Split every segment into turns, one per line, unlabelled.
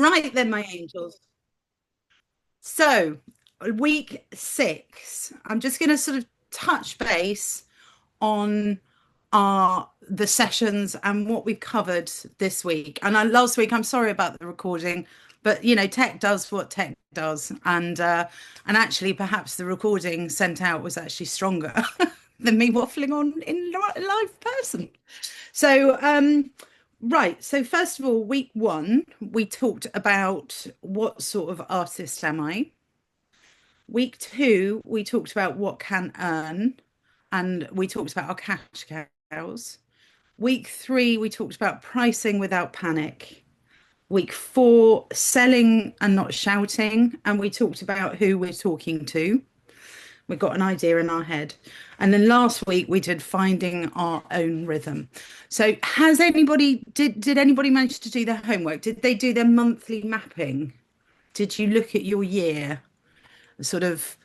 Right then, my angels. So, week 6, I'm just going to sort of touch base on our the sessions and what we've covered this week. And last week, I'm sorry about the recording, but tech does what tech does, and actually, perhaps the recording sent out was actually stronger than me waffling on in live person. So, right. So, first of all, week 1, we talked about what sort of artist am I. Week 2, we talked about what can earn, and we talked about our cash cows. Week 3, we talked about pricing without panic. Week 4, selling and not shouting, and we talked about who we're talking to. We got an idea in our head. And then last week we did finding our own rhythm. So has anybody did anybody manage to do their homework? Did they do their monthly mapping? Did you look at your year? Sort of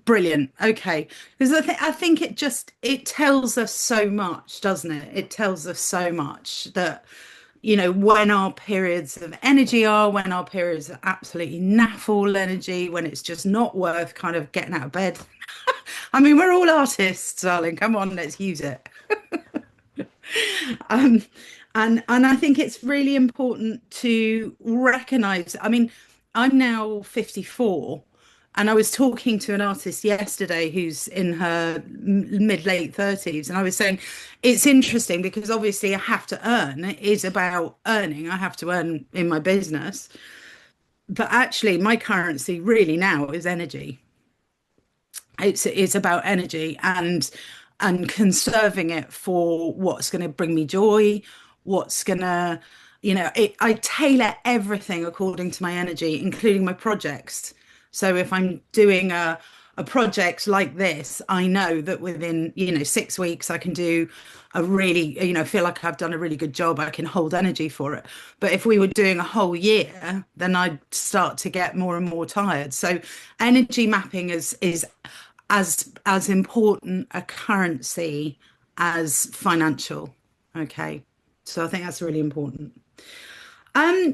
brilliant. Okay. Because I think it tells us so much, doesn't it? It tells us so much that when our periods of energy are, when our periods of absolutely naffle energy, when it's just not worth kind of getting out of bed. I mean, we're all artists, darling. Come on, let's use it. Um, and I think it's really important to recognize. I mean, I'm now 54, and I was talking to an artist yesterday who's in her mid late 30s, and I was saying it's interesting because obviously I have to earn. It is about earning. I have to earn in my business, but actually, my currency really now is energy. It's about energy and conserving it for what's going to bring me joy, what's going to, I tailor everything according to my energy, including my projects. So if I'm doing a project like this, I know that within, 6 weeks I can do a really, feel like I've done a really good job. I can hold energy for it. But if we were doing a whole year, then I'd start to get more and more tired. So energy mapping is as important a currency as financial. Okay. So I think that's really important. Um,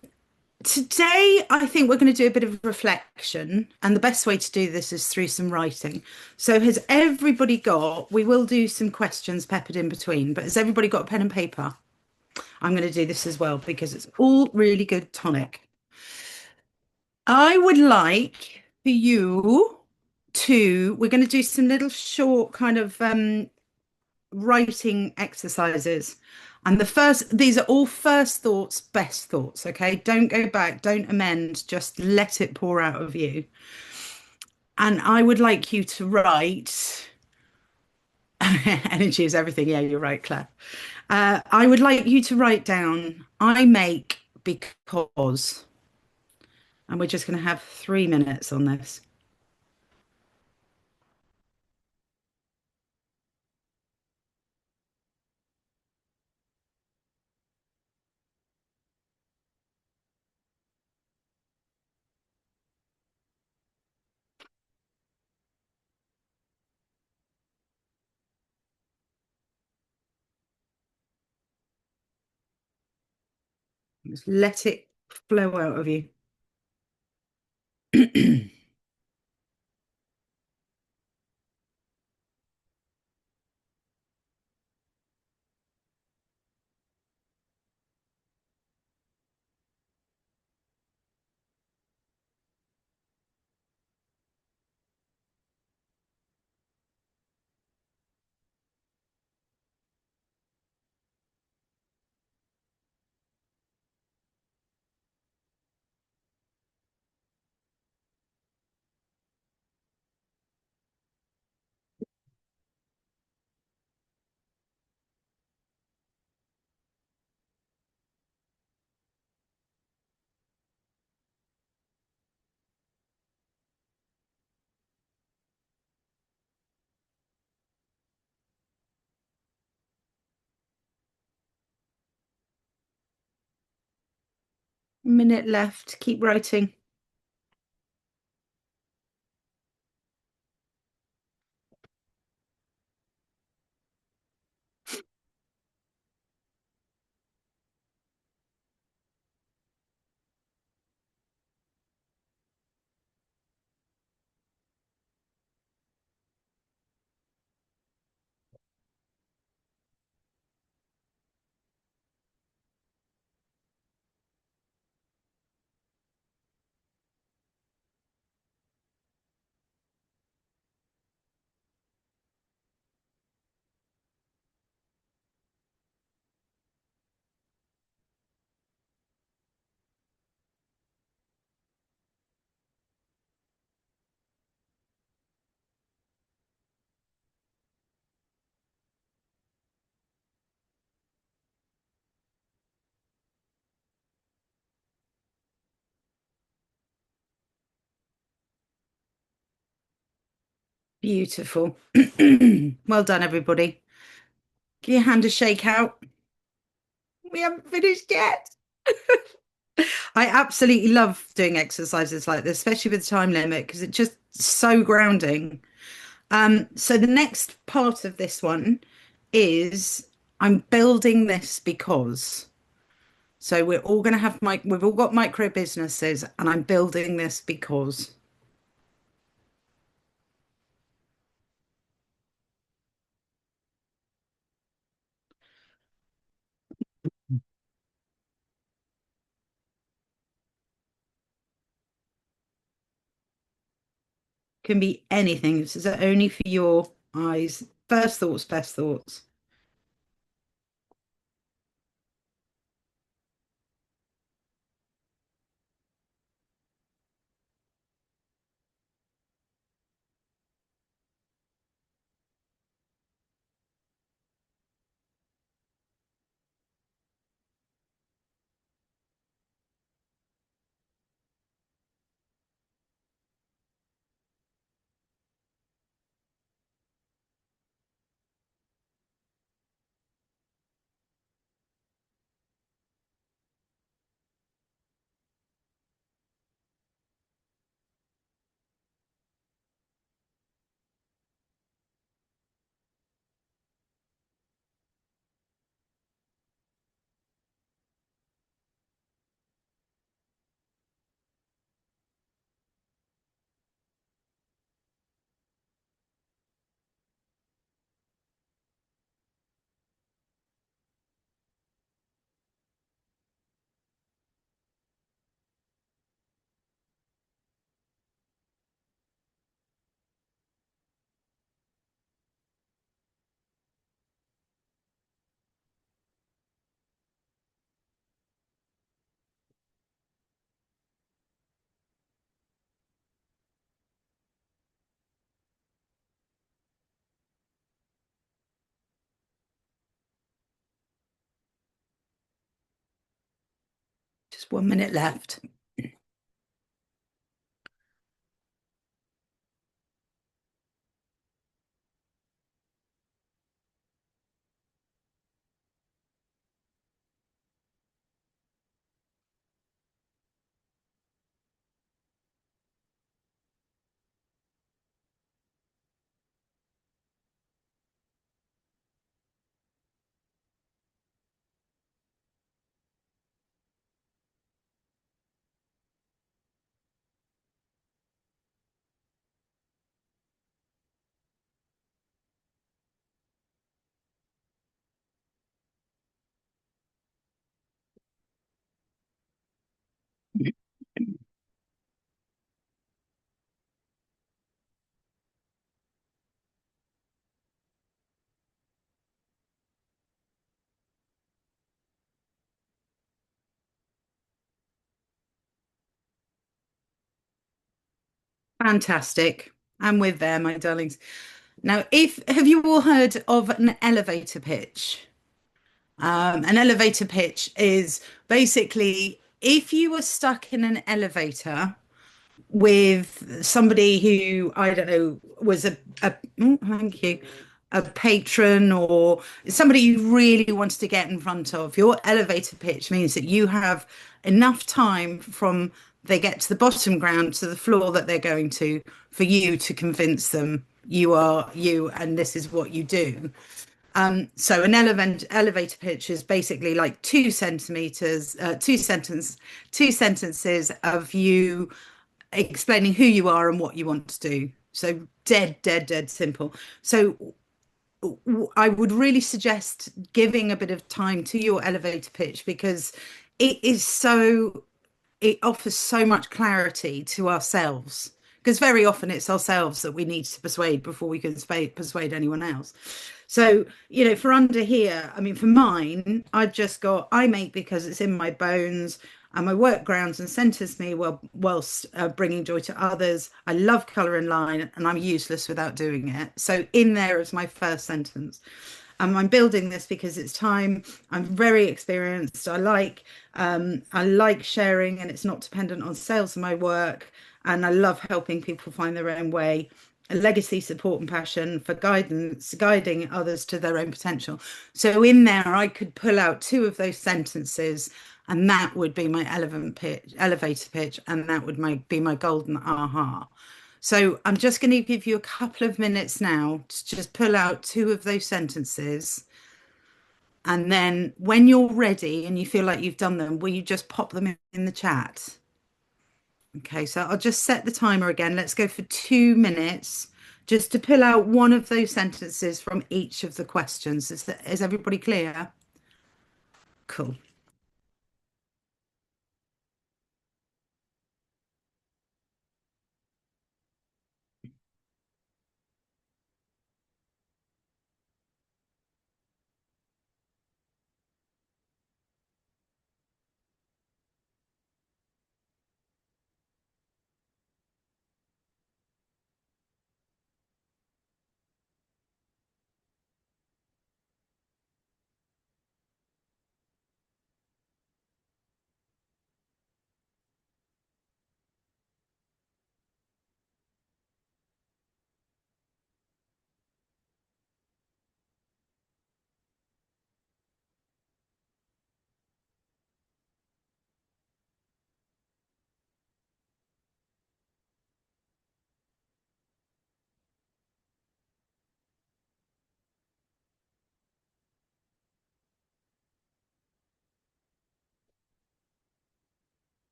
Today, I think we're going to do a bit of reflection, and the best way to do this is through some writing. So, has everybody got, we will do some questions peppered in between, but has everybody got a pen and paper? I'm going to do this as well because it's all really good tonic. I would like for you we're going to do some little short kind of writing exercises. And these are all first thoughts, best thoughts. Okay. Don't go back, don't amend, just let it pour out of you. And I would like you to write energy is everything. Yeah, you're right, Claire. I would like you to write down, I make because, and we're just going to have 3 minutes on this. Just let it flow out of you. Minute left. Keep writing. Beautiful. Well done, everybody. Give your hand a shake out. We haven't finished yet. I absolutely love doing exercises like this, especially with the time limit, because it's just so grounding. So the next part of this one is I'm building this because. So we're all going to have we've all got micro businesses, and I'm building this because can be anything. This is only for your eyes. First thoughts, best thoughts. Just 1 minute left. Fantastic. I'm with there, my darlings. Now, if have you all heard of an elevator pitch? An elevator pitch is basically if you were stuck in an elevator with somebody who I don't know was thank you, a patron or somebody you really wanted to get in front of. Your elevator pitch means that you have enough time from they get to the bottom ground to the floor that they're going to for you to convince them you are you and this is what you do. So an elevator pitch is basically like 2 centimeters, two sentences of you explaining who you are and what you want to do. So dead, dead, dead simple. So I would really suggest giving a bit of time to your elevator pitch because it offers so much clarity to ourselves because very often it's ourselves that we need to persuade before we can persuade anyone else. So, for under here, I mean, for mine, I've just got I make because it's in my bones and my work grounds and centers me whilst bringing joy to others. I love color and line and I'm useless without doing it. So, in there is my first sentence. I'm building this because it's time. I'm very experienced. I like sharing, and it's not dependent on sales of my work. And I love helping people find their own way. legacy, support, and passion for guidance, guiding others to their own potential. So in there, I could pull out two of those sentences, and that would be my elevator pitch, and that would be my golden aha. So I'm just going to give you a couple of minutes now to just pull out two of those sentences. And then when you're ready and you feel like you've done them, will you just pop them in the chat? Okay, so I'll just set the timer again. Let's go for 2 minutes just to pull out one of those sentences from each of the questions. Is everybody clear? Cool.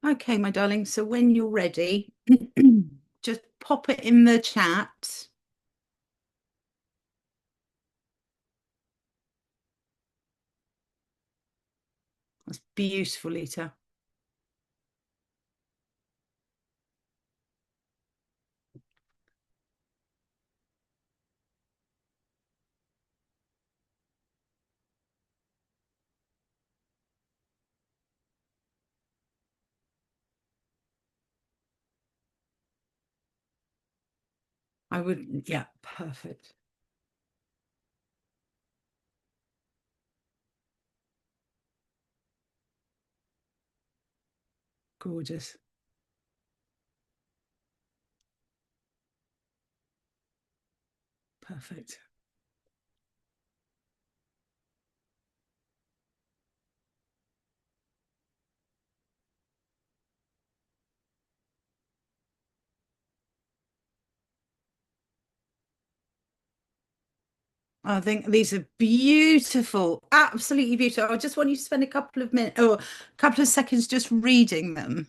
Okay, my darling. So when you're ready, just pop it in the chat. That's beautiful, Lita. I would, yeah, perfect. Gorgeous. Perfect. I think these are beautiful, absolutely beautiful. I just want you to spend a couple of minutes or a couple of seconds just reading them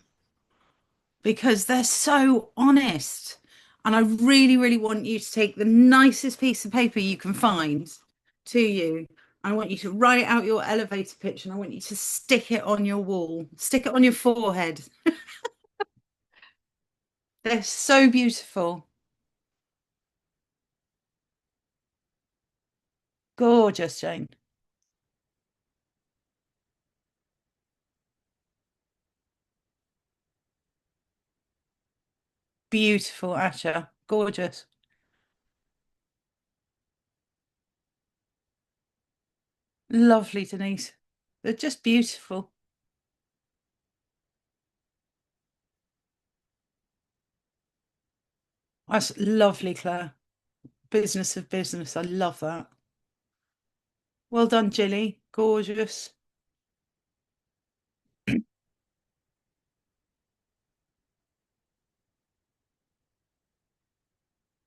because they're so honest. And I really, really want you to take the nicest piece of paper you can find to you. I want you to write out your elevator pitch and I want you to stick it on your wall, stick it on your forehead. They're so beautiful. Gorgeous, Jane. Beautiful, Asha. Gorgeous. Lovely, Denise. They're just beautiful. That's lovely, Claire. Business of business. I love that. Well done, Jilly. Gorgeous.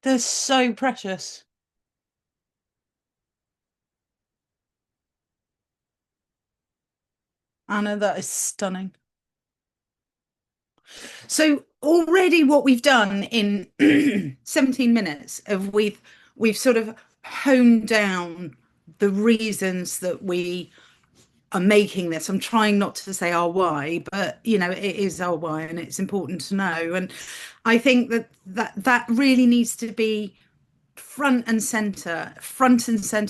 They're so precious. Anna, that is stunning. So already what we've done in 17 minutes of we've sort of honed down the reasons that we are making this. I'm trying not to say our why, but it is our why and it's important to know. And I think that really needs to be front and center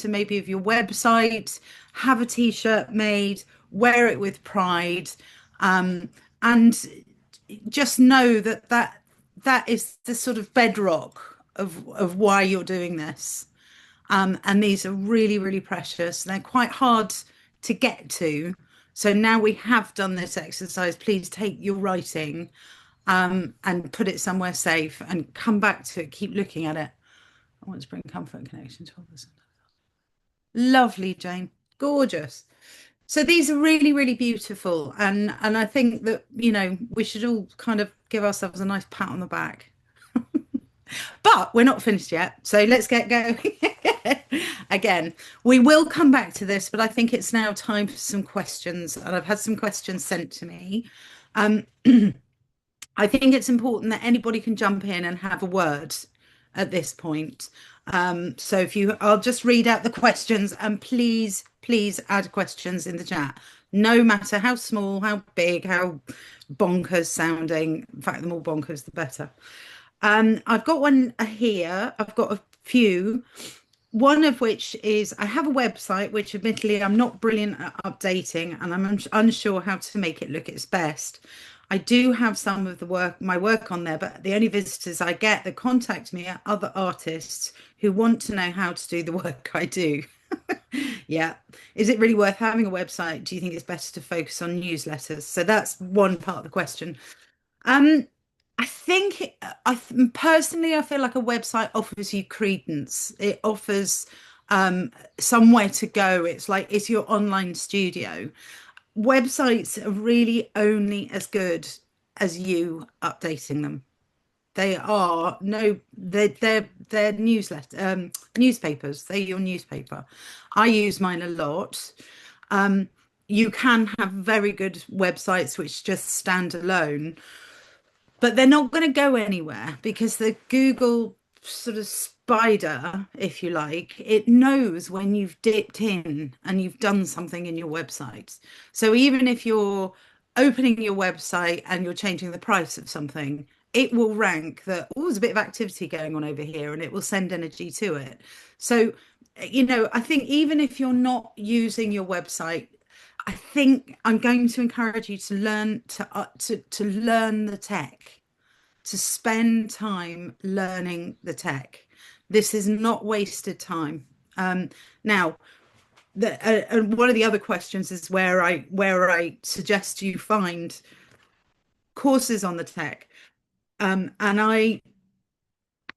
maybe of your website, have a t-shirt made, wear it with pride, and just know that is the sort of bedrock of why you're doing this. And these are really, really precious. They're quite hard to get to. So now we have done this exercise. Please take your writing and put it somewhere safe and come back to it. Keep looking at it. I want to bring comfort and connection to others. Lovely, Jane. Gorgeous. So these are really, really beautiful. And I think that, we should all kind of give ourselves a nice pat on the back. But we're not finished yet. So let's get going. Again, we will come back to this, but I think it's now time for some questions. And I've had some questions sent to me. Um, I think it's important that anybody can jump in and have a word at this point. So I'll just read out the questions and please, please add questions in the chat. No matter how small, how big, how bonkers sounding. In fact, the more bonkers, the better. I've got one here. I've got a few. One of which is I have a website, which admittedly I'm not brilliant at updating and I'm unsure how to make it look its best. I do have some of my work on there, but the only visitors I get that contact me are other artists who want to know how to do the work I do. Yeah. Is it really worth having a website? Do you think it's better to focus on newsletters? So that's one part of the question. Um, I think personally, I feel like a website offers you credence. It offers somewhere to go. It's your online studio. Websites are really only as good as you updating them. They are no, they're newspapers. They're your newspaper. I use mine a lot. Um, you can have very good websites which just stand alone, but they're not going to go anywhere because the Google sort of spider, if you like, it knows when you've dipped in and you've done something in your website. So even if you're opening your website and you're changing the price of something, it will rank that, oh, there's a bit of activity going on over here and it will send energy to it. So, I think even if you're not using your website, I think I'm going to encourage you to learn to learn the tech, to spend time learning the tech. This is not wasted time. Now, and one of the other questions is where I suggest you find courses on the tech. And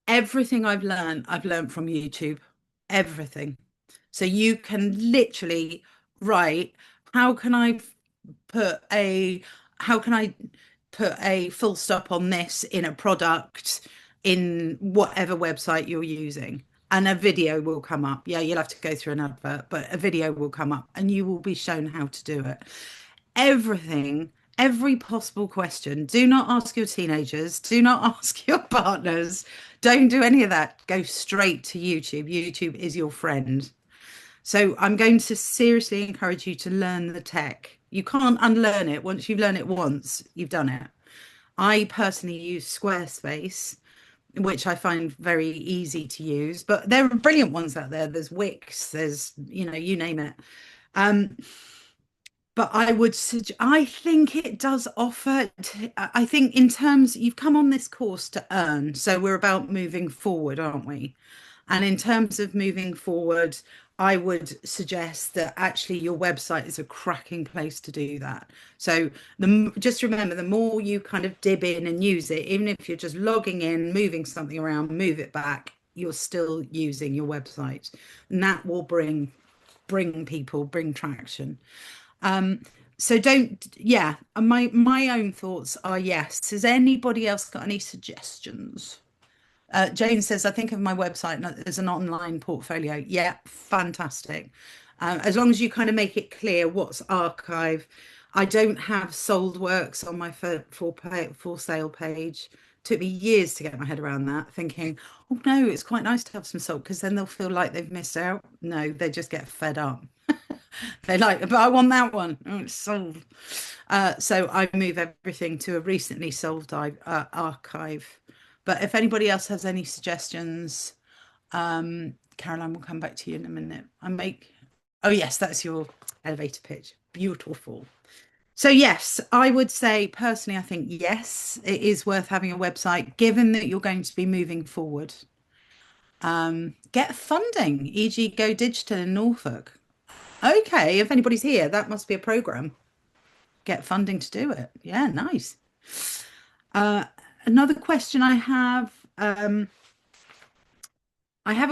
everything I've learned from YouTube, everything. So you can literally write, how can I put a how can I put a full stop on this in a product in whatever website you're using? And a video will come up. Yeah, you'll have to go through an advert, but a video will come up and you will be shown how to do it. Everything, every possible question. Do not ask your teenagers, do not ask your partners. Don't do any of that. Go straight to YouTube. YouTube is your friend. So I'm going to seriously encourage you to learn the tech. You can't unlearn it. Once you've learned it once, you've done it. I personally use Squarespace, which I find very easy to use, but there are brilliant ones out there. There's Wix, there's, you name it. Um, but I would suggest, I think it does offer, I think in terms, you've come on this course to earn. So we're about moving forward, aren't we? And in terms of moving forward, I would suggest that actually your website is a cracking place to do that. So just remember, the more you kind of dib in and use it, even if you're just logging in, moving something around, move it back, you're still using your website. And that will bring people, bring traction. So don't, yeah, and my own thoughts are yes. Has anybody else got any suggestions? Jane says, I think of my website as an online portfolio. Yeah, fantastic. As long as you kind of make it clear what's archive. I don't have sold works on my for sale page. Took me years to get my head around that, thinking, oh no, it's quite nice to have some sold because then they'll feel like they've missed out. No, they just get fed up. They like, but I want that one. Oh, it's sold. So I move everything to a recently solved archive. But if anybody else has any suggestions, Caroline will come back to you in a minute. Oh yes, that's your elevator pitch. Beautiful. So yes, I would say personally, I think yes, it is worth having a website, given that you're going to be moving forward. Get funding, e.g., Go Digital in Norfolk. Okay, if anybody's here, that must be a program. Get funding to do it. Yeah, nice. Another question I have a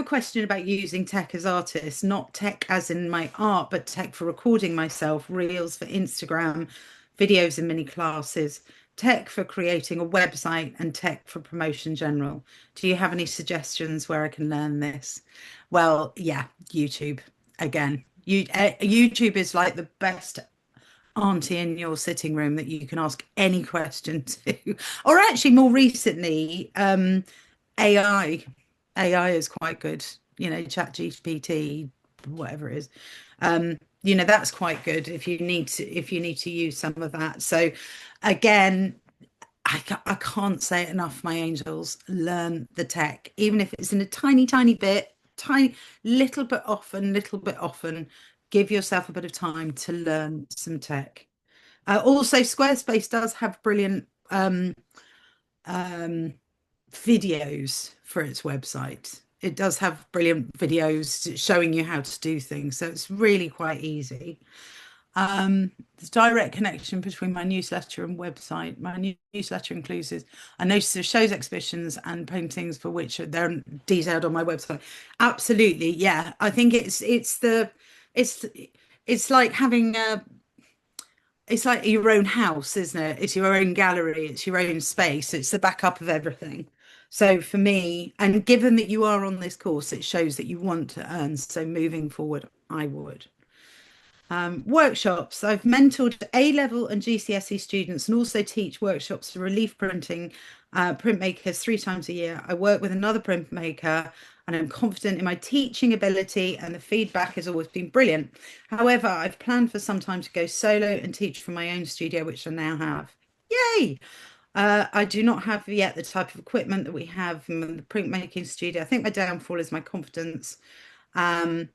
question about using tech as artists, not tech as in my art, but tech for recording myself, reels for Instagram, videos and mini classes, tech for creating a website, and tech for promotion general. Do you have any suggestions where I can learn this? Well, yeah, YouTube again. YouTube is like the best auntie in your sitting room that you can ask any question to. Or actually, more recently, AI. AI is quite good. Chat GPT, whatever it is. That's quite good if you need to use some of that. So again, I can't say it enough, my angels. Learn the tech, even if it's in a tiny, tiny bit, tiny, little bit often. Give yourself a bit of time to learn some tech. Also, Squarespace does have brilliant um, videos for its website. It does have brilliant videos showing you how to do things, so it's really quite easy. There's direct connection between my newsletter and website. My newsletter includes I notice the shows, exhibitions, and paintings for which they're detailed on my website. Absolutely, yeah. I think it's it's like having a it's like your own house, isn't it? It's your own gallery, it's your own space, it's the backup of everything. So for me, and given that you are on this course, it shows that you want to earn. So moving forward, I would. Workshops. I've mentored A-level and GCSE students and also teach workshops for relief printing printmakers 3 times a year. I work with another printmaker and I'm confident in my teaching ability and the feedback has always been brilliant. However, I've planned for some time to go solo and teach from my own studio, which I now have. Yay! I do not have yet the type of equipment that we have in the printmaking studio. I think my downfall is my confidence. I'm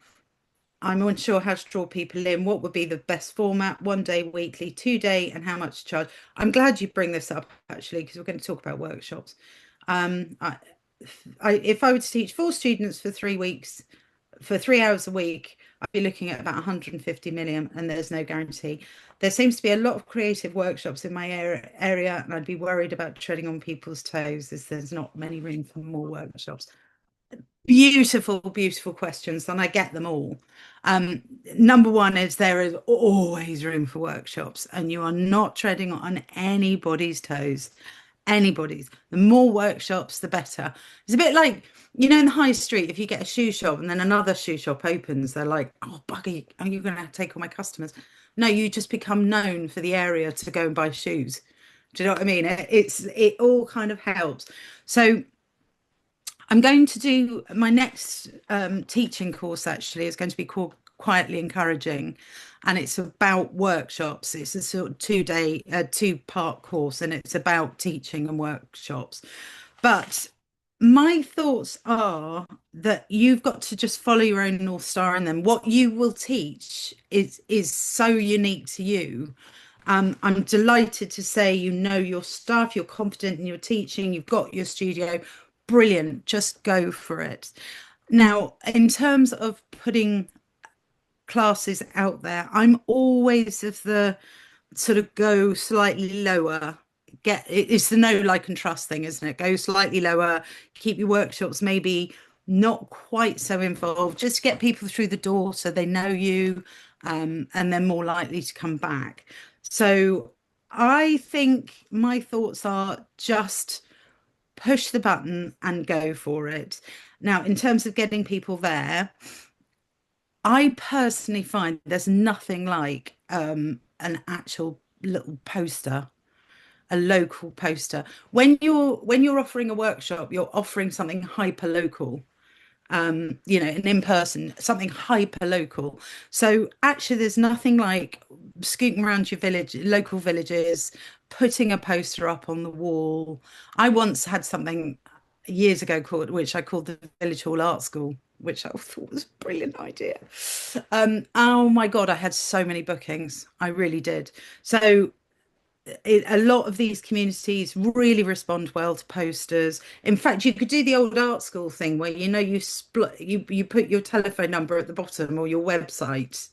unsure how to draw people in. What would be the best format? 1 day, weekly, 2 day, and how much to charge? I'm glad you bring this up actually, because we're going to talk about workshops. Um, I, if I were to teach 4 students for 3 weeks, for 3 hours a week, I'd be looking at about 150 million, and there's no guarantee. There seems to be a lot of creative workshops in my area, and I'd be worried about treading on people's toes as there's not many room for more workshops. Beautiful, beautiful questions, and I get them all. Number one is there is always room for workshops, and you are not treading on anybody's toes. Anybody's. The more workshops, the better. It's a bit like, in the high street, if you get a shoe shop and then another shoe shop opens, they're like, oh, buggy, are you going to take all my customers? No, you just become known for the area to go and buy shoes. Do you know what I mean? It all kind of helps. So I'm going to do my next teaching course actually is going to be called quietly encouraging, and it's about workshops. It's a sort of 2 day, two-part course, and it's about teaching and workshops. But my thoughts are that you've got to just follow your own North Star, and then what you will teach is so unique to you. I'm delighted to say you know your stuff, you're confident in your teaching, you've got your studio. Brilliant. Just go for it. Now, in terms of putting classes out there, I'm always of the sort of go slightly lower. It's the know, like, and trust thing, isn't it? Go slightly lower, keep your workshops maybe not quite so involved, just to get people through the door so they know you, and they're more likely to come back. So I think my thoughts are just push the button and go for it. Now, in terms of getting people there, I personally find there's nothing like an actual little poster, a local poster. When you're offering a workshop, you're offering something hyper local, an in person, something hyper local. So actually, there's nothing like scooting around your village, local villages, putting a poster up on the wall. I once had something years ago called, which I called the Village Hall Art School, which I thought was a brilliant idea. Oh my God, I had so many bookings. I really did. So a lot of these communities really respond well to posters. In fact, you could do the old art school thing where you split you put your telephone number at the bottom or your website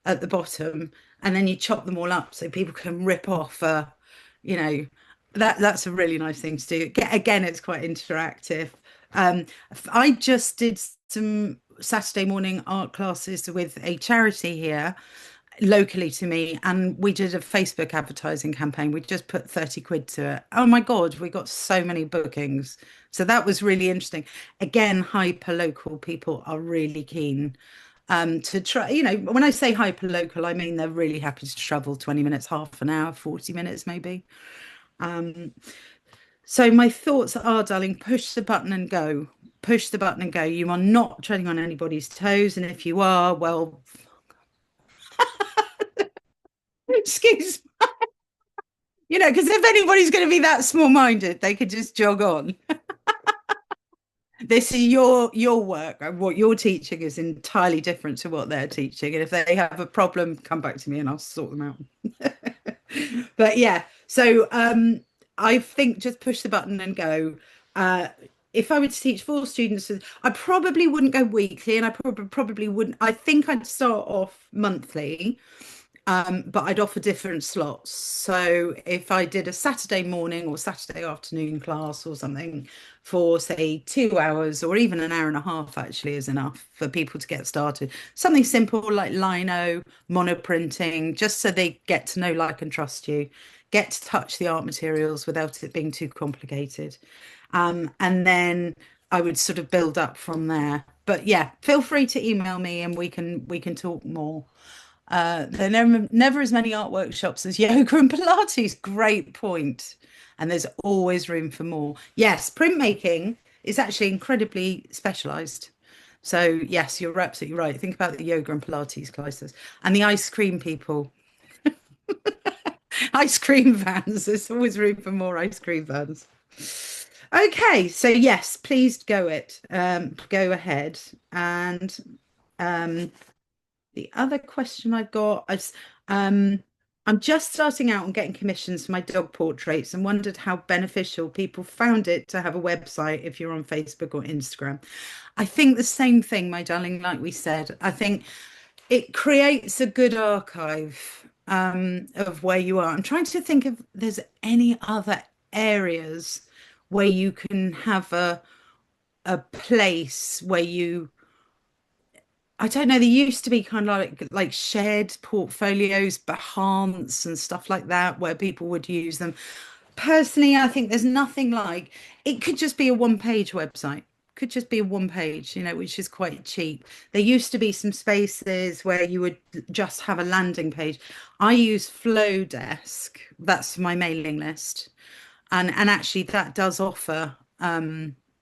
at the bottom, and then you chop them all up so people can rip off. You know, that's a really nice thing to do. Again, it's quite interactive. Um, I just did some Saturday morning art classes with a charity here locally to me, and we did a Facebook advertising campaign. We just put 30 quid to it. Oh my God, we got so many bookings. So that was really interesting. Again, hyper local people are really keen to try. When I say hyper local, I mean they're really happy to travel 20 minutes, half an hour, 40 minutes maybe. So my thoughts are, darling, push the button and go. Push the button and go. You are not treading on anybody's toes. And if you are, well, excuse because if anybody's going to be that small-minded, they could just jog on. This is your work. What you're teaching is entirely different to what they're teaching. And if they have a problem, come back to me and I'll sort them out. But yeah, so I think just push the button and go. Uh, if I were to teach four students, I probably wouldn't go weekly, and I probably wouldn't. I think I'd start off monthly, but I'd offer different slots. So if I did a Saturday morning or Saturday afternoon class or something for, say, 2 hours, or even an hour and a half actually is enough for people to get started. Something simple like lino, monoprinting, just so they get to know, like, and trust you, get to touch the art materials without it being too complicated. And then I would sort of build up from there. But yeah, feel free to email me and we can talk more. There are never as many art workshops as yoga and Pilates. Great point. And there's always room for more. Yes, printmaking is actually incredibly specialized. So yes, you're absolutely right. Think about the yoga and Pilates classes and the ice cream people. Ice cream vans. There's always room for more ice cream vans. Okay, so yes, please go ahead. And um, the other question I've got is I'm just starting out and getting commissions for my dog portraits and wondered how beneficial people found it to have a website if you're on Facebook or Instagram. I think the same thing, my darling, like we said. I think it creates a good archive of where you are. I'm trying to think if there's any other areas where you can have a place where you, I don't know. There used to be kind of like shared portfolios, Behance and stuff like that, where people would use them. Personally, I think there's nothing like, it could just be a one-page website. Could just be a one page, which is quite cheap. There used to be some spaces where you would just have a landing page. I use Flowdesk. That's my mailing list, and actually that does offer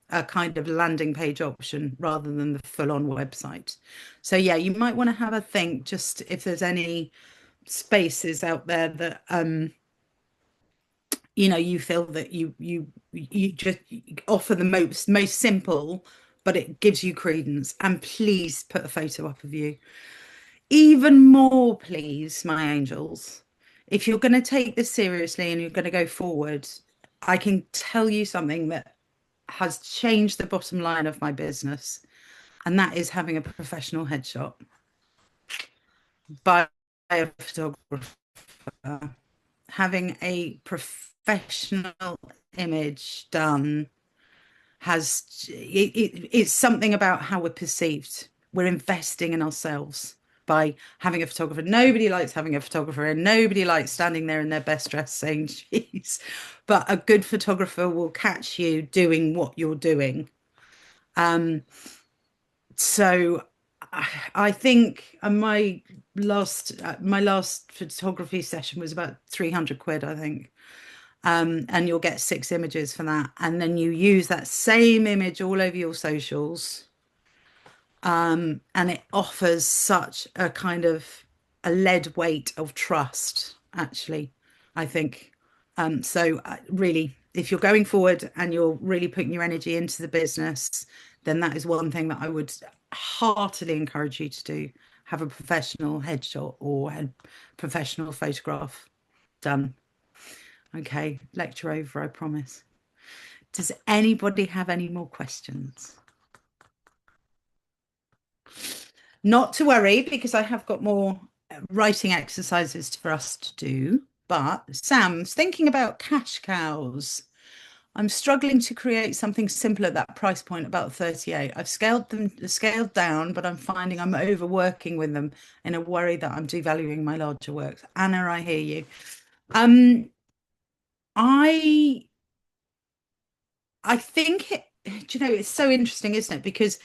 a kind of landing page option rather than the full-on website. So yeah, you might want to have a think just if there's any spaces out there that you feel that you just offer the most simple, but it gives you credence. And please put a photo up of you. Even more, please, my angels. If you're going to take this seriously and you're going to go forward, I can tell you something that has changed the bottom line of my business, and that is having a professional headshot by a photographer. Having a professional image done it's something about how we're perceived. We're investing in ourselves by having a photographer. Nobody likes having a photographer, and nobody likes standing there in their best dress saying cheese. But a good photographer will catch you doing what you're doing. So I think my last photography session was about 300 quid, I think. And you'll get 6 images for that. And then you use that same image all over your socials. And it offers such a kind of a lead weight of trust, actually, I think. So really, if you're going forward and you're really putting your energy into the business, then that is one thing that I would heartily encourage you to do. Have a professional headshot or a professional photograph done. Okay, lecture over, I promise. Does anybody have any more questions? Not to worry, because I have got more writing exercises for us to do. But Sam's thinking about cash cows. I'm struggling to create something simple at that price point, about 38. I've scaled down, but I'm finding I'm overworking with them in a worry that I'm devaluing my larger works. Anna, I hear you. Um, I I think it's so interesting, isn't it? Because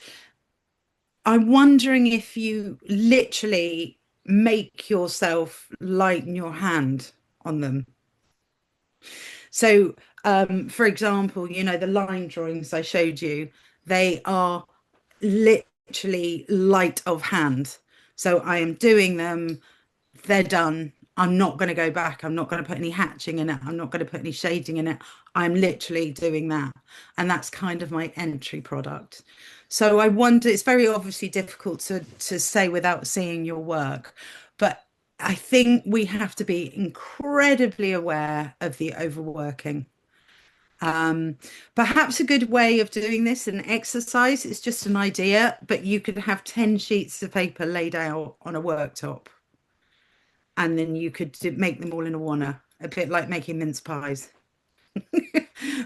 I'm wondering if you literally make yourself lighten your hand on them. So, for example, the line drawings I showed you, they are literally light of hand. So I am doing them, they're done. I'm not going to go back. I'm not going to put any hatching in it. I'm not going to put any shading in it. I'm literally doing that. And that's kind of my entry product. So I wonder, it's very obviously difficult to say without seeing your work, but I think we have to be incredibly aware of the overworking. Perhaps a good way of doing this, an exercise, is just an idea, but you could have 10 sheets of paper laid out on a worktop, and then you could make them all in a wanna, a bit like making mince pies.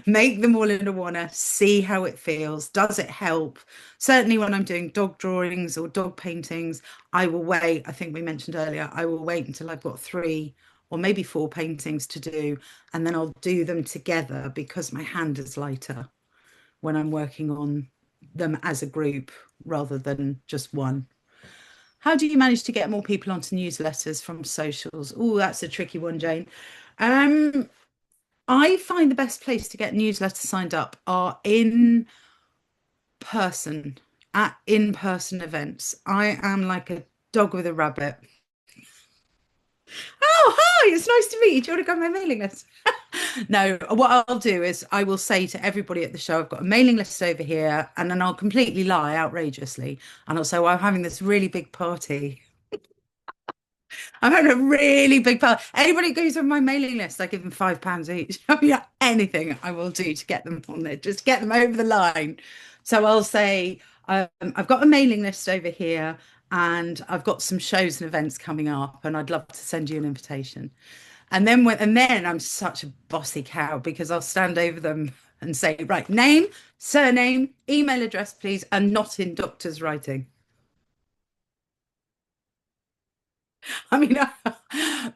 Make them all in a wanna, see how it feels. Does it help? Certainly, when I'm doing dog drawings or dog paintings, I will wait. I think we mentioned earlier, I will wait until I've got 3 or maybe 4 paintings to do, and then I'll do them together because my hand is lighter when I'm working on them as a group rather than just one. How do you manage to get more people onto newsletters from socials? Oh, that's a tricky one, Jane. Um, I find the best place to get newsletters signed up are person, at in-person events. I am like a dog with a rabbit. Oh, hi, it's nice to meet you. Do you want to go on my mailing list? No, what I'll do is I will say to everybody at the show, I've got a mailing list over here, and then I'll completely lie outrageously. And I'll say, well, I'm having this really big party. I'm having a really big party. Anybody who goes on my mailing list, I give them £5 each. I mean, anything I will do to get them on there, just get them over the line. So I'll say, I've got a mailing list over here, and I've got some shows and events coming up, and I'd love to send you an invitation. And then I'm such a bossy cow because I'll stand over them and say, right, name, surname, email address, please, and not in doctor's writing. I mean,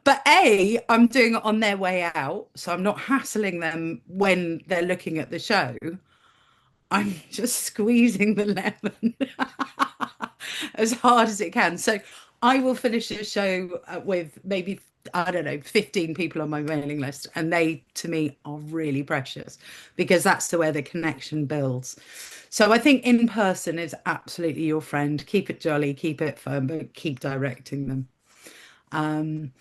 but I'm doing it on their way out, so I'm not hassling them when they're looking at the show. I'm just squeezing the lemon as hard as it can. So I will finish the show with maybe I don't know, 15 people on my mailing list, and they to me are really precious because that's the where the connection builds. So I think in person is absolutely your friend. Keep it jolly, keep it fun, but keep directing them. Um,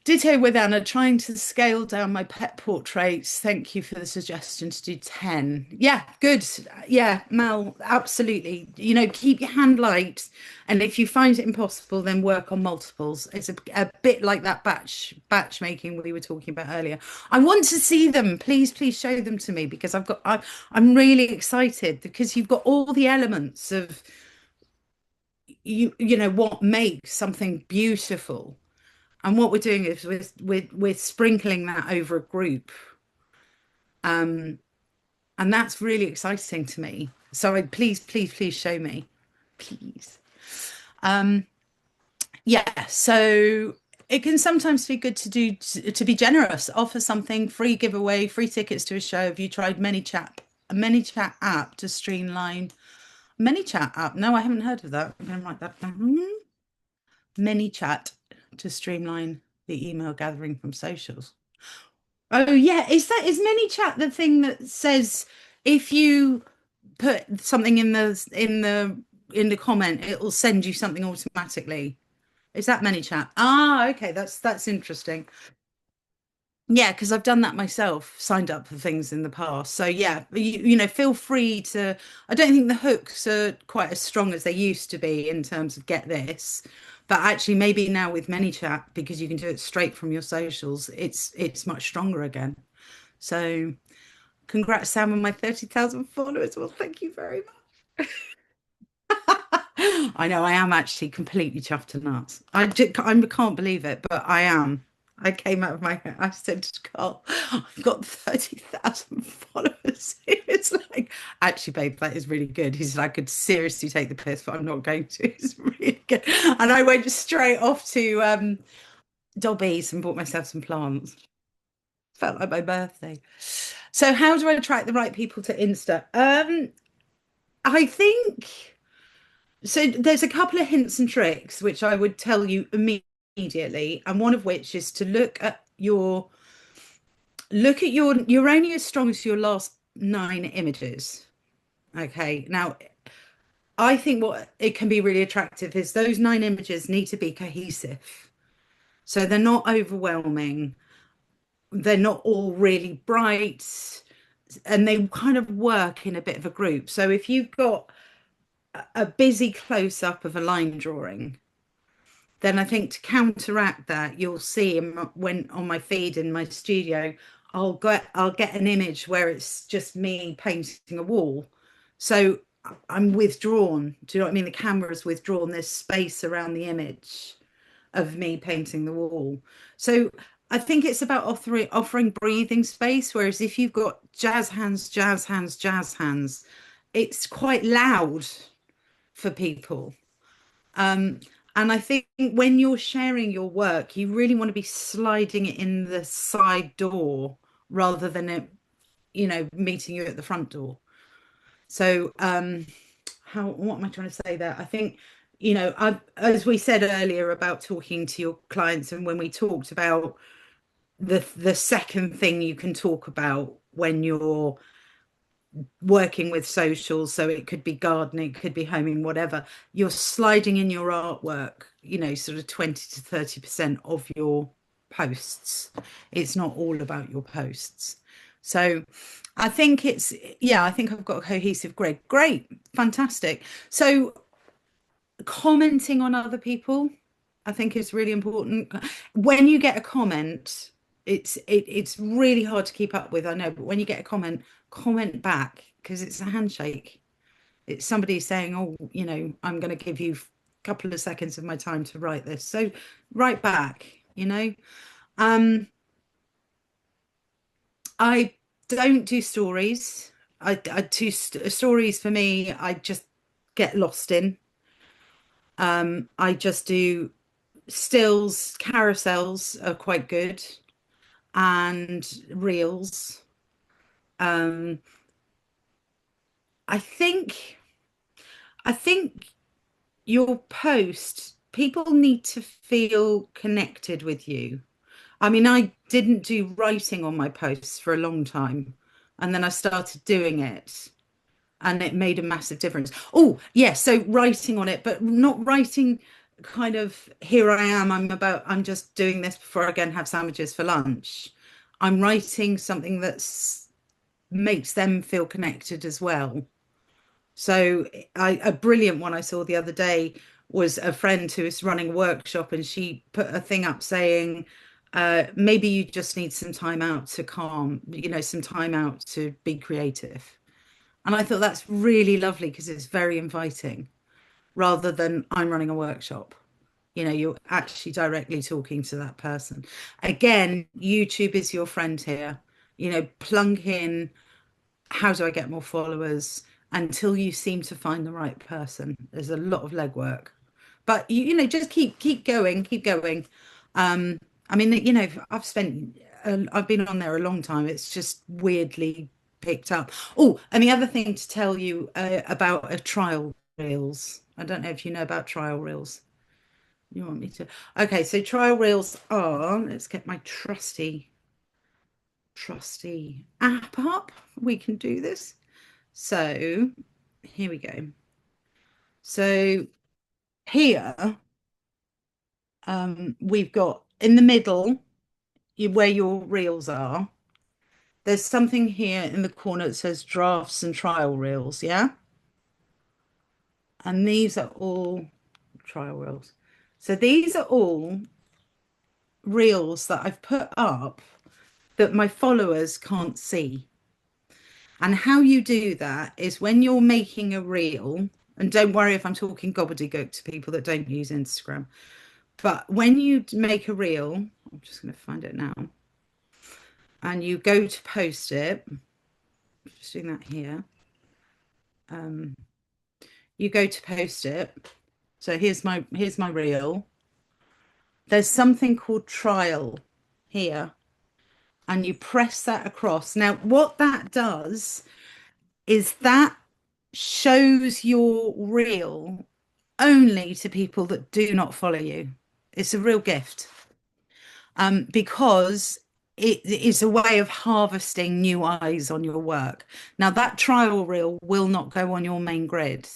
Ditto with Anna, trying to scale down my pet portraits. Thank you for the suggestion to do 10. Yeah, good. Yeah, Mel, absolutely. Keep your hand light. And if you find it impossible, then work on multiples. It's a bit like that batch making we were talking about earlier. I want to see them. Please show them to me because I'm really excited because you've got all the elements of what makes something beautiful. And what we're doing is we're sprinkling that over a group. And that's really exciting to me. So please show me. Please. Yeah, so it can sometimes be good to be generous, offer something, free giveaway, free tickets to a show. Have you tried a many chat app to streamline many chat app? No, I haven't heard of that. I'm gonna write that down. Many chat to streamline the email gathering from socials. Oh yeah, is ManyChat the thing that says if you put something in the comment, it will send you something automatically? Is that ManyChat? Ah, okay, that's interesting. Yeah, because I've done that myself, signed up for things in the past. So yeah, feel free to. I don't think the hooks are quite as strong as they used to be in terms of get this, but actually maybe now with ManyChat, because you can do it straight from your socials, it's much stronger again. So congrats, Sam, on my 30,000 followers. Well, thank you very much. I know I am actually completely chuffed to nuts. I can't believe it, but I am. I came out of my head. I said to Carl, I've got 30,000 followers. It's like, actually, babe, that is really good. He said, I could seriously take the piss, but I'm not going to. It's really good. And I went straight off to Dobby's and bought myself some plants. Felt like my birthday. So, how do I attract the right people to Insta? I think. So there's a couple of hints and tricks which I would tell you immediately, and one of which is to look at your you're only as strong as your last 9 images. Okay. Now, I think what it can be really attractive is those 9 images need to be cohesive. So they're not overwhelming, they're not all really bright, and they kind of work in a bit of a group. So if you've got a busy close up of a line drawing, then I think to counteract that, you'll see when on my feed in my studio, I'll get an image where it's just me painting a wall. So I'm withdrawn. Do you know what I mean? The camera's withdrawn. There's space around the image of me painting the wall. So I think it's about offering breathing space. Whereas if you've got jazz hands, jazz hands, jazz hands, it's quite loud for people. Um, and I think when you're sharing your work, you really want to be sliding it in the side door rather than it, meeting you at the front door. So, what am I trying to say there? I think, as we said earlier about talking to your clients, and when we talked about the second thing you can talk about when you're working with socials, so it could be gardening, it could be homing, whatever, you're sliding in your artwork, sort of 20 to 30% of your posts. It's not all about your posts. So I think I think I've got a cohesive grid. Great, fantastic. So commenting on other people, I think is really important. When you get a comment, it's really hard to keep up with, I know, but when you get a comment back because it's a handshake. It's somebody saying, "Oh, I'm going to give you a couple of seconds of my time to write this." So write back, Um, I don't do stories. I do stories for me. I just get lost in. I just do stills, carousels are quite good, and reels. Um, I think I think your post people need to feel connected with you. I mean, I didn't do writing on my posts for a long time, and then I started doing it, and it made a massive difference. Oh, yeah, so writing on it, but not writing kind of here I am, I'm just doing this before I go and have sandwiches for lunch. I'm writing something that's makes them feel connected as well. So a brilliant one I saw the other day was a friend who was running a workshop, and she put a thing up saying, maybe you just need some time out to calm, some time out to be creative. And I thought that's really lovely because it's very inviting rather than I'm running a workshop. You're actually directly talking to that person. Again, YouTube is your friend here. Plunk in, how do I get more followers, until you seem to find the right person. There's a lot of legwork, but just keep going, keep going. I mean, I've been on there a long time. It's just weirdly picked up. Oh, and the other thing to tell you about a trial reels. I don't know if you know about trial reels. You want me to? Okay, so trial reels are, let's get my trusty app up. We can do this. So here we go. So here, we've got in the middle where your reels are. There's something here in the corner that says drafts and trial reels, yeah? And these are all trial reels. So these are all reels that I've put up that my followers can't see. And how you do that is when you're making a reel, and don't worry if I'm talking gobbledygook to people that don't use Instagram, but when you make a reel, I'm just going to find it now, and you go to post it, just doing that here. You go to post it. So here's my reel. There's something called trial here, and you press that across. Now, what that does is that shows your reel only to people that do not follow you. It's a real gift, because it is a way of harvesting new eyes on your work. Now, that trial reel will not go on your main grid,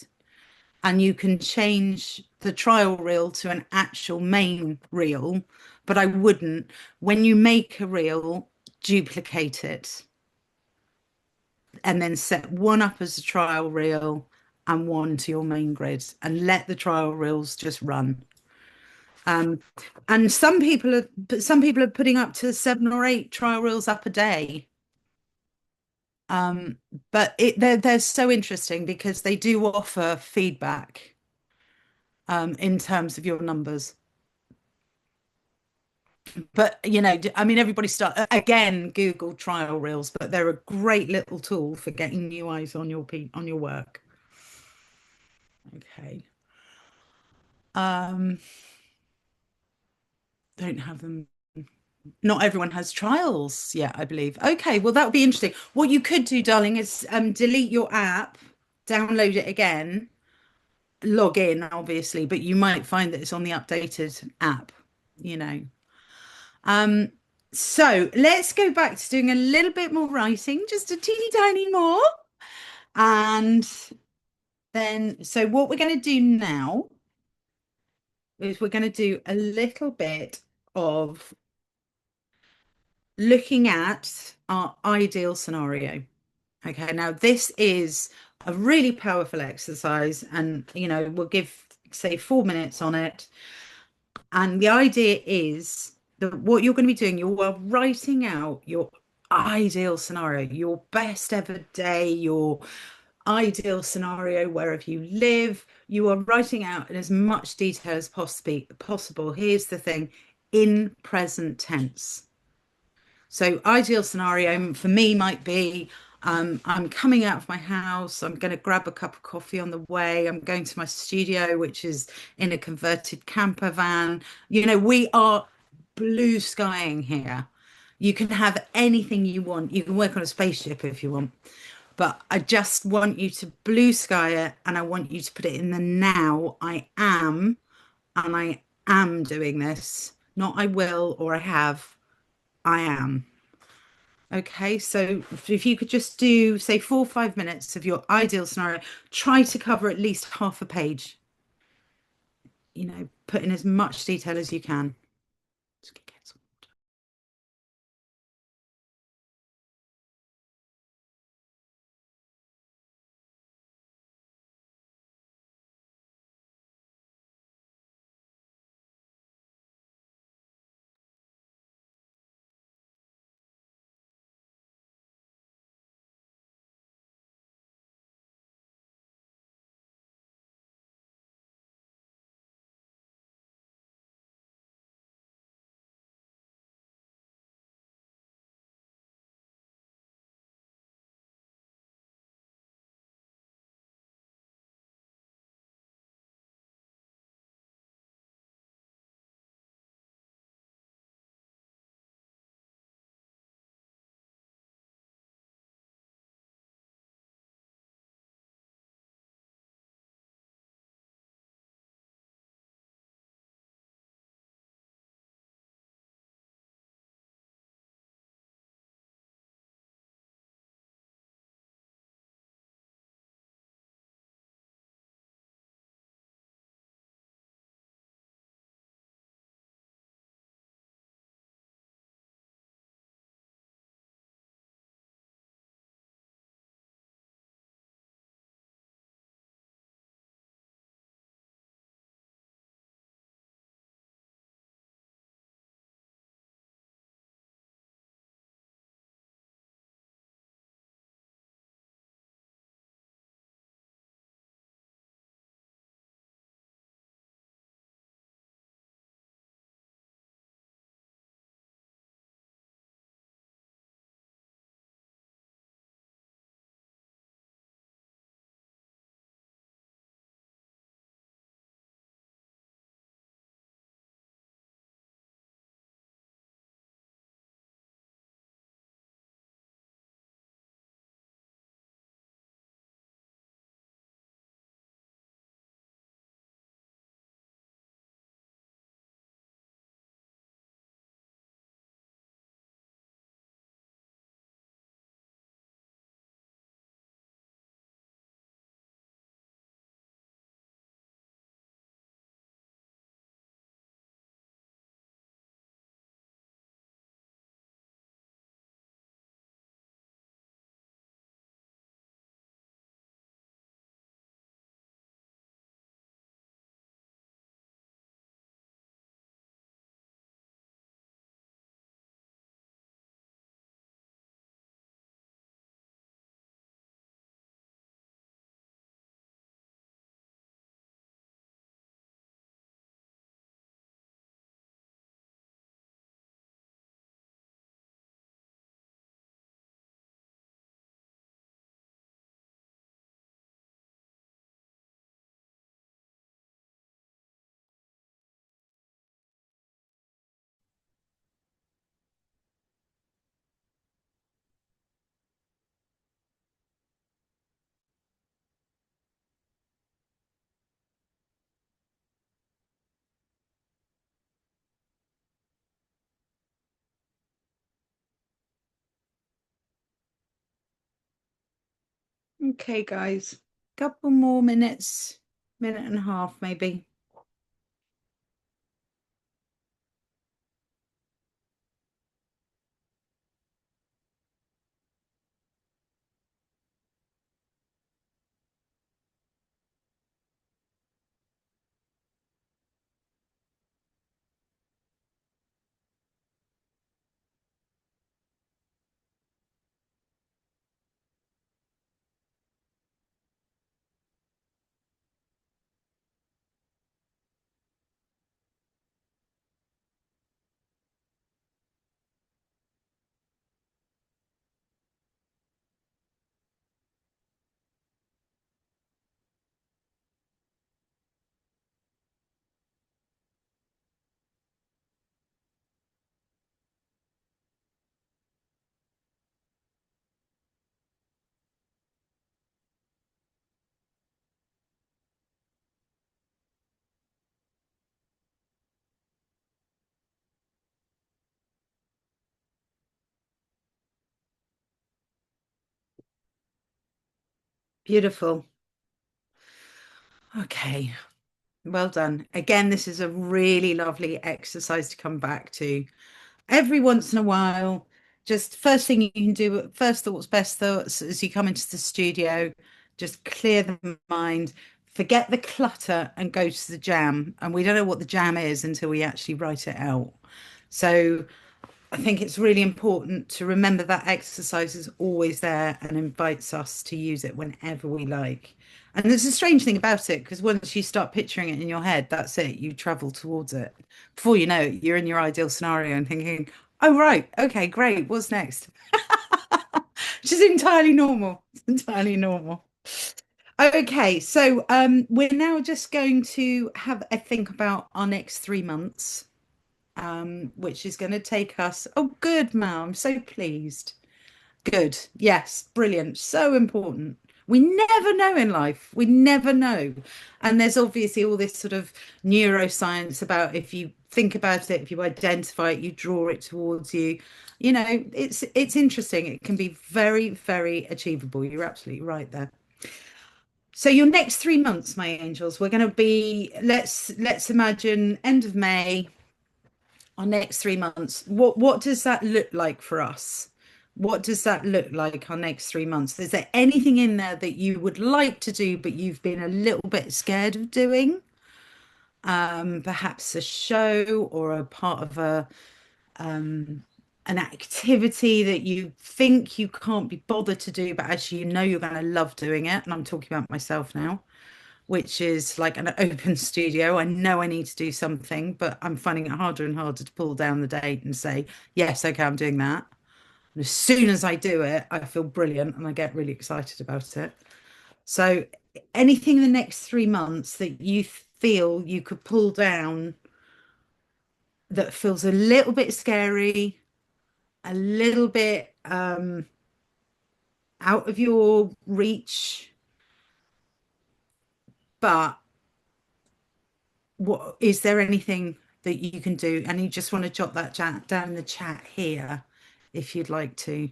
and you can change the trial reel to an actual main reel, but I wouldn't. When you make a reel, duplicate it and then set one up as a trial reel and one to your main grid, and let the trial reels just run. And some people are putting up to 7 or 8 trial reels up a day. But they're so interesting because they do offer feedback in terms of your numbers. But I mean, everybody start again, Google trial reels, but they're a great little tool for getting new eyes on your work. Okay. Um, don't have them. Not everyone has trials yet, I believe. Okay, well, that would be interesting. What you could do, darling, is delete your app, download it again, log in, obviously, but you might find that it's on the updated app, you know. Um, so let's go back to doing a little bit more writing, just a teeny tiny more. And then, so what we're going to do now is we're going to do a little bit of looking at our ideal scenario. Okay, now this is a really powerful exercise, and we'll give, say, 4 minutes on it. And the idea is that what you're going to be doing, you are writing out your ideal scenario, your best ever day, your ideal scenario wherever you live. You are writing out in as much detail as possible. Here's the thing, in present tense. So ideal scenario for me might be, I'm coming out of my house. I'm going to grab a cup of coffee on the way. I'm going to my studio, which is in a converted camper van. We are blue skying here. You can have anything you want. You can work on a spaceship if you want. But I just want you to blue sky it, and I want you to put it in the now. I am and I am doing this. Not I will or I have, I am. Okay, so if you could just do, say, 4 or 5 minutes of your ideal scenario, try to cover at least half a page, put in as much detail as you can. Okay, guys, couple more minutes, minute and a half, maybe. Beautiful. Okay. Well done. Again, this is a really lovely exercise to come back to. Every once in a while, just first thing you can do, first thoughts, best thoughts, as you come into the studio, just clear the mind, forget the clutter and go to the jam. And we don't know what the jam is until we actually write it out. So I think it's really important to remember that exercise is always there and invites us to use it whenever we like. And there's a strange thing about it because once you start picturing it in your head, that's it, you travel towards it. Before you know it, you're in your ideal scenario and thinking, oh, right, okay, great, what's next? Which is entirely normal. It's entirely normal. Okay, so we're now just going to have a think about our next 3 months, which is going to take us. Oh, good, Mal. I'm so pleased. Good. Yes, brilliant. So important. We never know in life. We never know. And there's obviously all this sort of neuroscience about if you think about it, if you identify it, you draw it towards you. You know, it's interesting. It can be very, very achievable. You're absolutely right there. So your next 3 months, my angels, we're going to be, let's imagine end of May, our next 3 months. What does that look like for us? What does that look like our next 3 months? Is there anything in there that you would like to do, but you've been a little bit scared of doing? Perhaps a show or a part of an activity that you think you can't be bothered to do, but actually you know you're going to love doing it. And I'm talking about myself now, which is like an open studio. I know I need to do something, but I'm finding it harder and harder to pull down the date and say, yes, okay, I'm doing that. And as soon as I do it, I feel brilliant and I get really excited about it. So, anything in the next 3 months that you feel you could pull down that feels a little bit scary, a little bit out of your reach, but what is there anything that you can do? And you just want to jot that down in the chat here if you'd like to.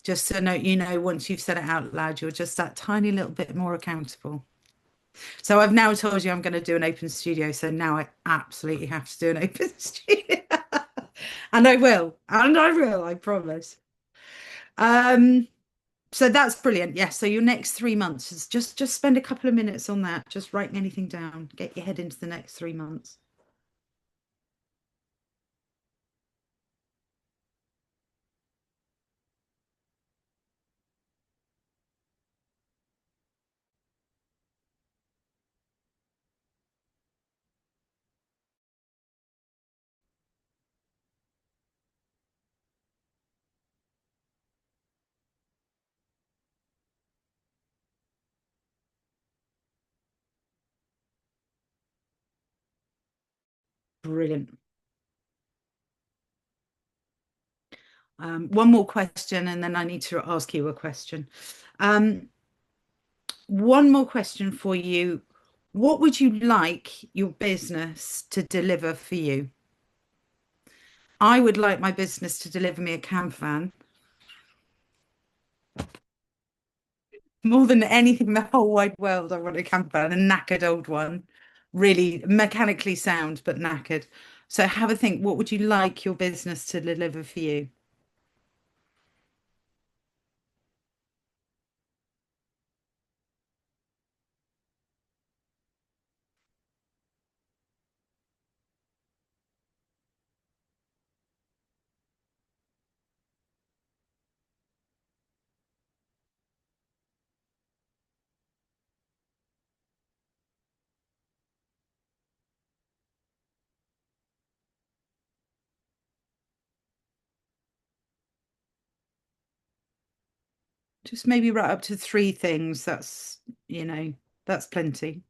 Just so know, once you've said it out loud, you're just that tiny little bit more accountable. So I've now told you I'm going to do an open studio. So now I absolutely have to do an open studio. And I will. And I will, I promise. Um, so that's brilliant. Yes. So your next 3 months is just spend a couple of minutes on that, just writing anything down. Get your head into the next 3 months. Brilliant. One more question, and then I need to ask you a question. Um, one more question for you. What would you like your business to deliver for you? I would like my business to deliver me a camper van more than anything in the whole wide world. I want a camper van, a knackered old one, really mechanically sound, but knackered. So have a think. What would you like your business to deliver for you? Just maybe right up to three things. You know, that's plenty.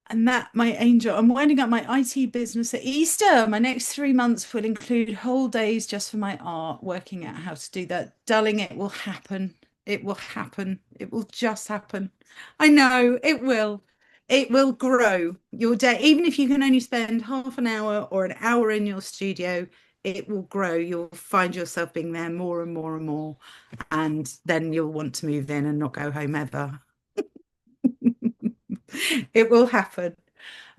And that, my angel, I'm winding up my IT business at Easter. My next 3 months will include whole days just for my art, working out how to do that. Darling, it will happen. It will happen. It will just happen. I know it will. It will grow your day. Even if you can only spend half an hour or an hour in your studio, it will grow. You'll find yourself being there more and more and more, and then you'll want to move in and not go home ever. It will happen.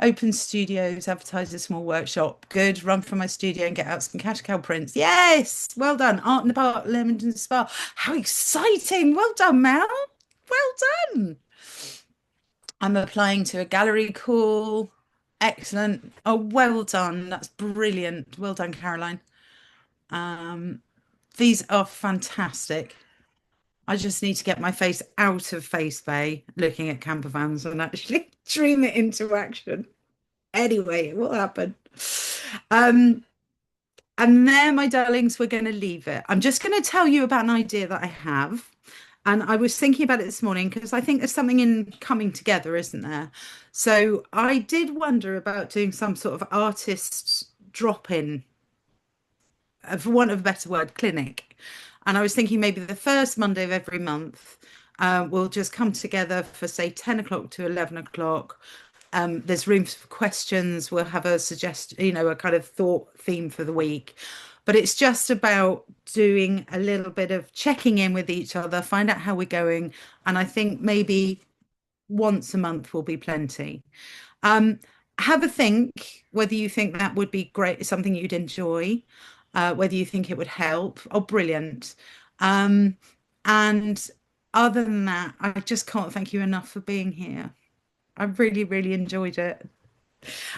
Open studios, advertise a small workshop. Good. Run from my studio and get out some cash cow prints. Yes. Well done. Art in the Park, Leamington Spa. How exciting. Well done, Mel. Well done. I'm applying to a gallery call. Excellent. Oh, well done. That's brilliant. Well done, Caroline. Um, these are fantastic. I just need to get my face out of Face Bay looking at camper vans and actually dream it into action. Anyway, it will happen. Um, and there, my darlings, we're going to leave it. I'm just going to tell you about an idea that I have. And I was thinking about it this morning because I think there's something in coming together, isn't there? So I did wonder about doing some sort of artist drop-in, for want of a better word, clinic. And I was thinking maybe the first Monday of every month, we'll just come together for, say, 10 o'clock to 11 o'clock. There's room for questions. We'll have a a kind of thought theme for the week. But it's just about doing a little bit of checking in with each other, find out how we're going. And I think maybe once a month will be plenty. Um, have a think whether you think that would be great, something you'd enjoy, whether you think it would help. Oh, brilliant. Um, and other than that, I just can't thank you enough for being here. I really, really enjoyed it.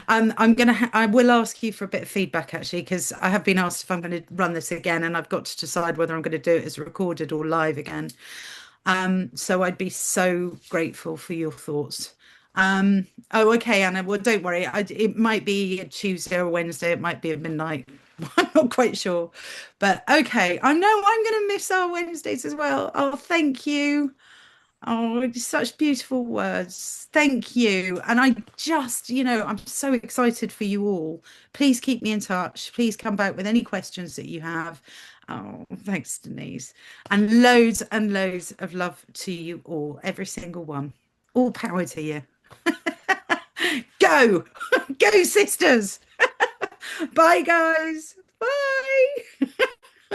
I will ask you for a bit of feedback actually, because I have been asked if I'm going to run this again, and I've got to decide whether I'm going to do it as recorded or live again. So I'd be so grateful for your thoughts. Oh, okay, Anna. Well, don't worry. It might be a Tuesday or Wednesday. It might be at midnight. I'm not quite sure, but okay. I know I'm going to miss our Wednesdays as well. Oh, thank you. Oh, it's such beautiful words. Thank you. And I just, I'm so excited for you all. Please keep me in touch. Please come back with any questions that you have. Oh, thanks, Denise. And loads of love to you all, every single one. All power to you. Go, go, sisters. Bye, guys. Bye.